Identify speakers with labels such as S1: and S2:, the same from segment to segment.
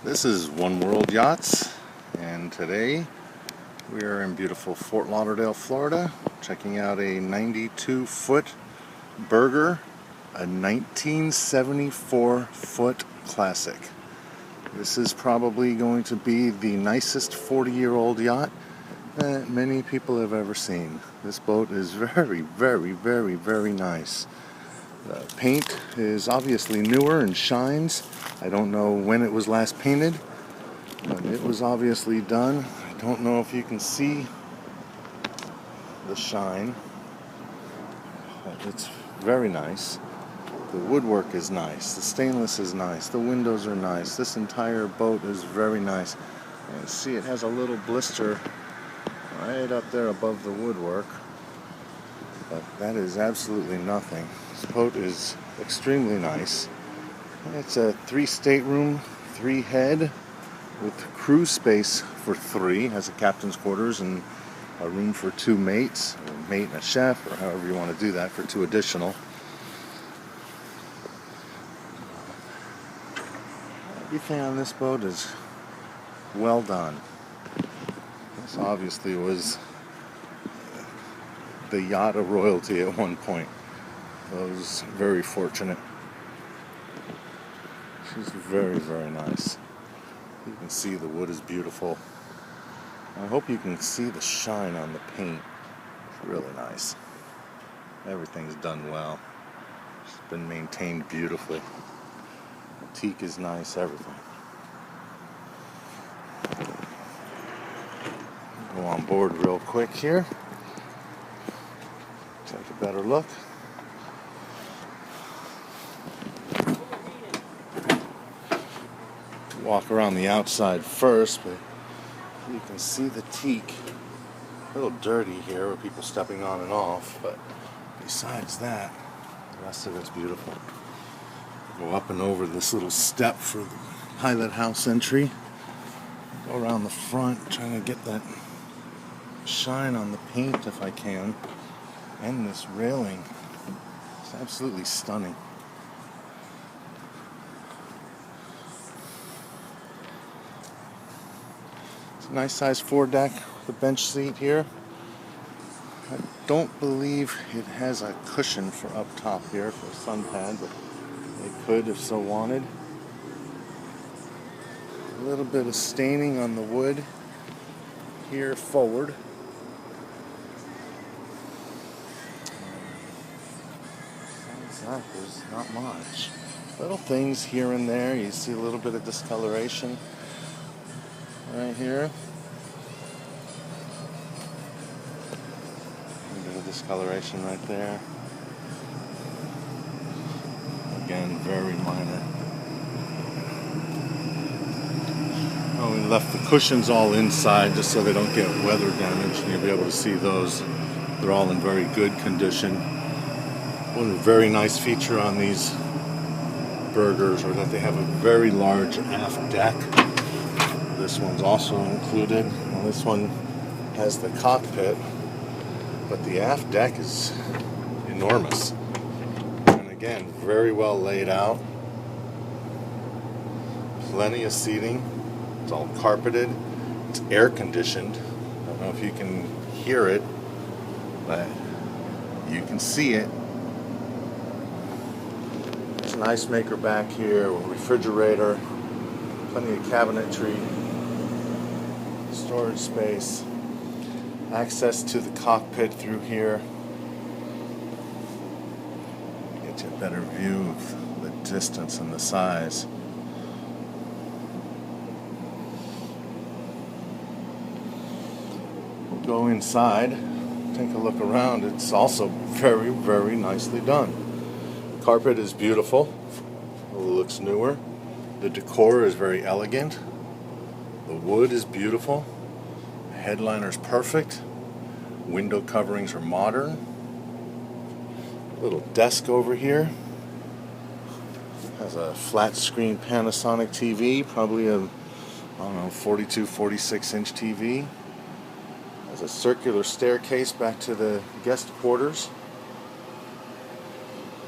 S1: This is One World Yachts, and today we are in beautiful Fort Lauderdale, Florida, checking out a 92-foot Burger, a 1974-foot classic. This is probably going to be the nicest 40-year-old yacht that many people have ever seen. This boat is very, very, very, very nice. The paint is obviously newer and shines. I don't know when it was last painted, but it was obviously done. I don't know if you can see the shine, but it's very nice. The woodwork is nice. The stainless is nice. The windows are nice. This entire boat is very nice. And see, it has a little blister right up there above the woodwork, but that is absolutely nothing. This boat is extremely nice. It's a 3-stateroom, 3-head with cruise space for 3. Has a captain's quarters and a room for 2 mates, or a mate and a chef, or however you want to do that, for 2 additional. Everything on this boat is well done. This obviously was the yacht of royalty at one point. I was very fortunate. She's very, very nice. You can see the wood is beautiful. I hope you can see the shine on the paint. It's really nice. Everything's done well. It's been maintained beautifully. The teak is nice, everything. Go on board real quick here. Take a better look. Walk around the outside first, but you can see the teak. A little dirty here with people stepping on and off, but besides that, the rest of it's beautiful. Go up and over this little step for the pilot house entry. Go around the front, trying to get that shine on the paint if I can. And this railing. It's absolutely stunning. It's a nice size foredeck with a bench seat here. I don't believe it has a cushion for up top here for a sun pad, but it could if so wanted. A little bit of staining on the wood here forward. Besides that, there's not much. Little things here and there. You see a little bit of discoloration right here. A bit of discoloration right there. Again, very minor. Oh, we left the cushions all inside just so they don't get weather damage, and you'll be able to see those. They're all in very good condition. One very nice feature on these Burgers are that they have a very large aft deck. This one's also included. Well, this one has the cockpit, but the aft deck is enormous. And again, very well laid out. Plenty of seating. It's all carpeted. It's air conditioned. I don't know if you can hear it, but you can see it. There's an ice maker back here, a refrigerator, plenty of cabinetry, storage space, access to the cockpit through here. Get you a better view of the distance and the size. Go inside, take a look around. It's also very, very nicely done. Carpet is beautiful. It looks newer. The decor is very elegant. The wood is beautiful. The headliner's perfect. Window coverings are modern. Little desk over here. Has a flat screen Panasonic TV, probably a 42, 46-inch TV. Has a circular staircase back to the guest quarters.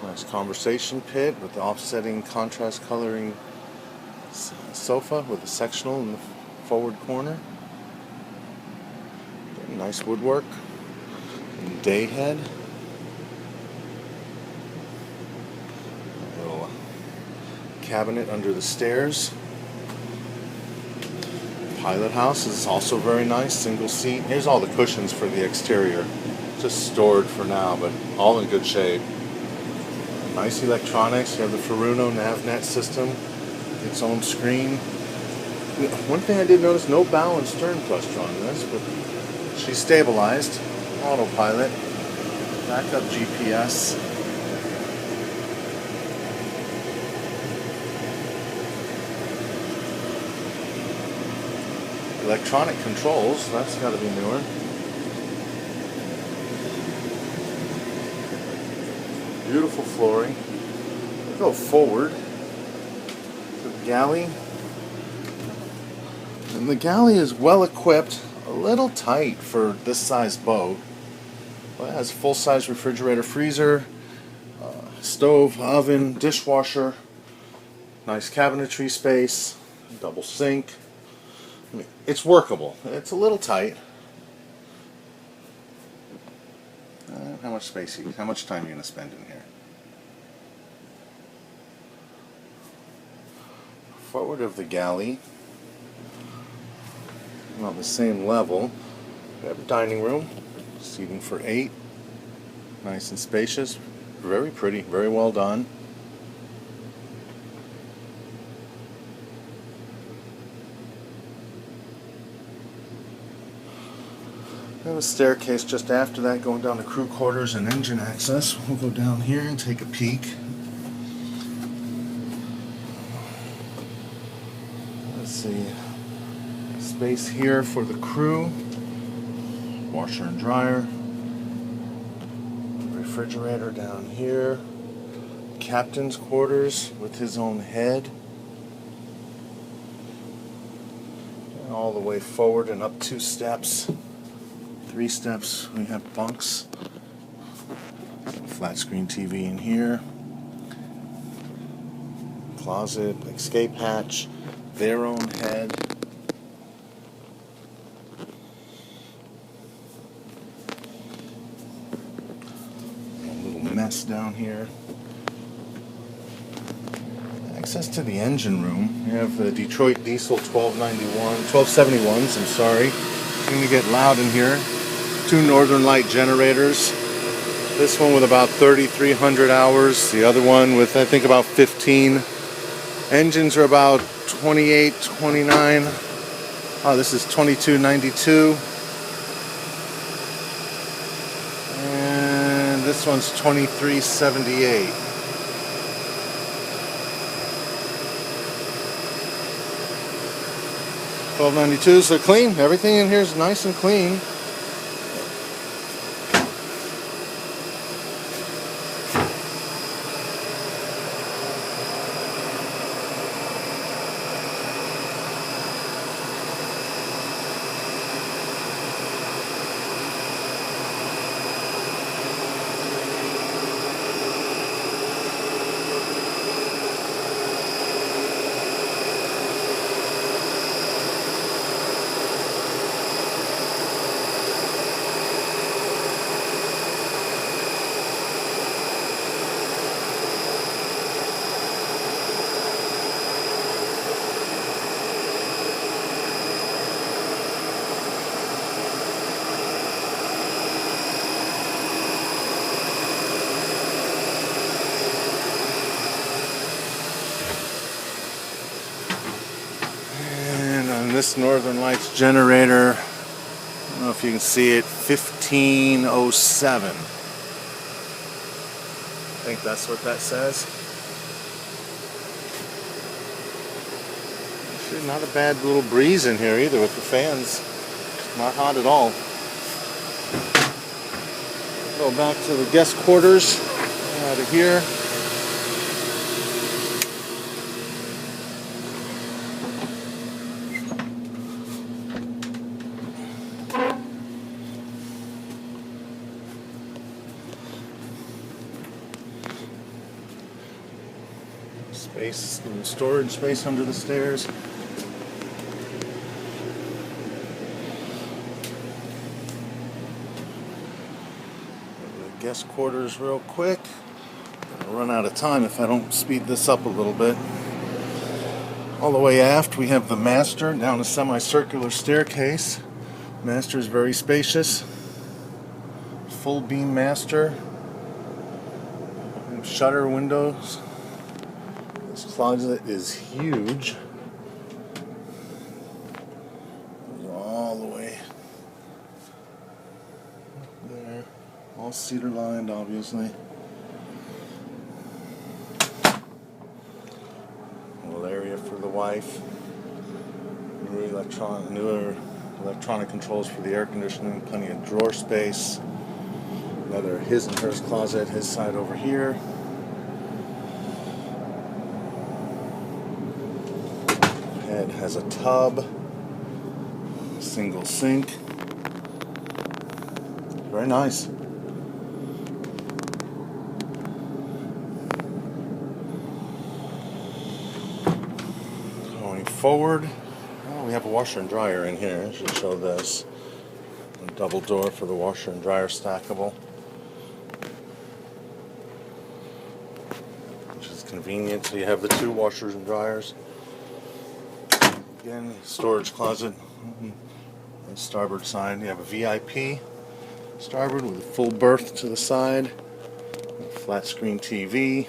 S1: Nice conversation pit with the offsetting contrast coloring sofa with a sectional in the forward corner. Nice woodwork. Day head. A little cabinet under the stairs. Pilot house is also very nice, single seat. Here's all the cushions for the exterior. Just stored for now, but all in good shape. Nice electronics. You have the Furuno NavNet system, its own screen. One thing I did notice, no bow and stern cluster on this, but she's stabilized. Autopilot. Backup GPS. Electronic controls, that's got to be newer. Beautiful flooring. We'll go forward to the galley. And the galley is well equipped, a little tight for this size boat. But it has full-size refrigerator, freezer, stove, oven, dishwasher, nice cabinetry space, double sink. I mean, it's workable. It's a little tight. How much space? How much time are you going to spend in here? Forward of the galley, on the same level, we have a dining room, seating for 8. Nice and spacious, very pretty, very well done. We have a staircase just after that going down to crew quarters and engine access. We'll go down here and take a peek. Let's see. Space here for the crew. Washer and dryer. Refrigerator down here. Captain's quarters with his own head. And all the way forward and up 2 steps. 3 steps, we have bunks. Flat screen TV in here. Closet, escape hatch, their own head. A little mess down here. Access to the engine room. You have the Detroit Diesel 1271s, I'm sorry. It's going to get loud in here. 2 Northern Light generators. This one with about 3,300 hours. The other one with, I think, about 15. Engines are about 28, 29. Oh, this is 2292. And this one's 2378. $12.92, so clean. Everything in here is nice and clean. This Northern Lights generator, I don't know if you can see it, 1507. I think that's what that says. Actually, not a bad little breeze in here either with the fans. Not hot at all. Go back to the guest quarters out of here. Space, little storage space under the stairs. The guest quarters real quick. I'll run out of time if I don't speed this up a little bit. All the way aft we have the master down a semicircular staircase. Master is very spacious. Full beam master. And shutter windows. This closet is huge. Goes all the way there. All cedar lined, obviously. Area for the wife. Newer electronic controls for the air conditioning. Plenty of drawer space. Another his and hers closet. His side over here. Head has a tub. Single sink. Very nice. Forward, we have a washer and dryer in here. I should show this. A double door for the washer and dryer, stackable, which is convenient. So you have the two washers and dryers. Again, storage closet on the starboard side. You have a VIP starboard with a full berth to the side, a flat screen TV.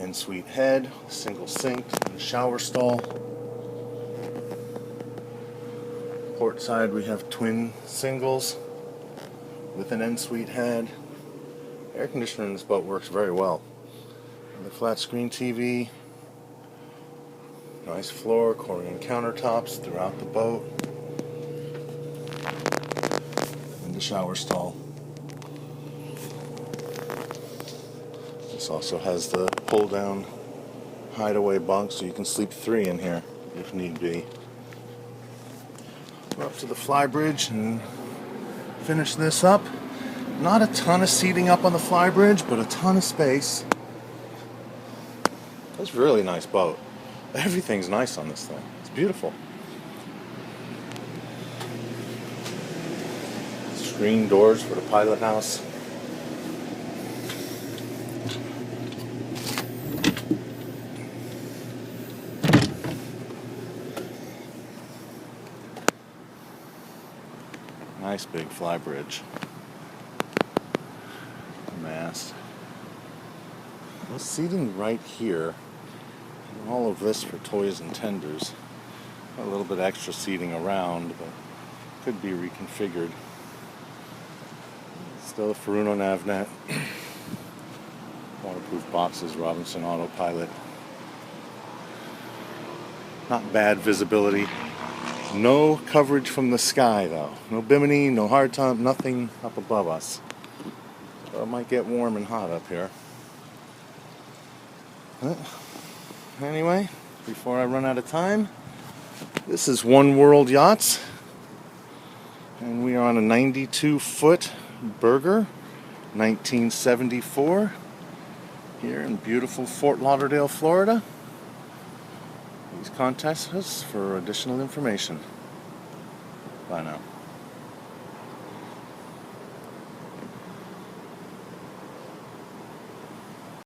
S1: Ensuite head, single sink, and shower stall. Port side we have twin singles with an ensuite head. Air conditioner in this boat works very well. And the flat screen TV. Nice floor, Corian countertops throughout the boat. And the shower stall. This also has the pull-down hideaway bunk, so you can sleep 3 in here if need be. We're up to the Flybridge and finish this up. Not a ton of seating up on the Flybridge, but a ton of space. It's a really nice boat. Everything's nice on this thing. It's beautiful. Screen doors for the pilot house. Nice big Flybridge. Mast. Well, seating right here. And all of this for toys and tenders. A little bit extra seating around, but could be reconfigured. Still a Furuno Navnet. Waterproof boxes, Robinson Autopilot. Not bad visibility. No coverage from the sky, though. No bimini, no hardtop, nothing up above us. So it might get warm and hot up here. But anyway, before I run out of time, this is One World Yachts. And we are on a 92-foot Burger, 1974, here in beautiful Fort Lauderdale, Florida. Please contact us for additional information. Bye now.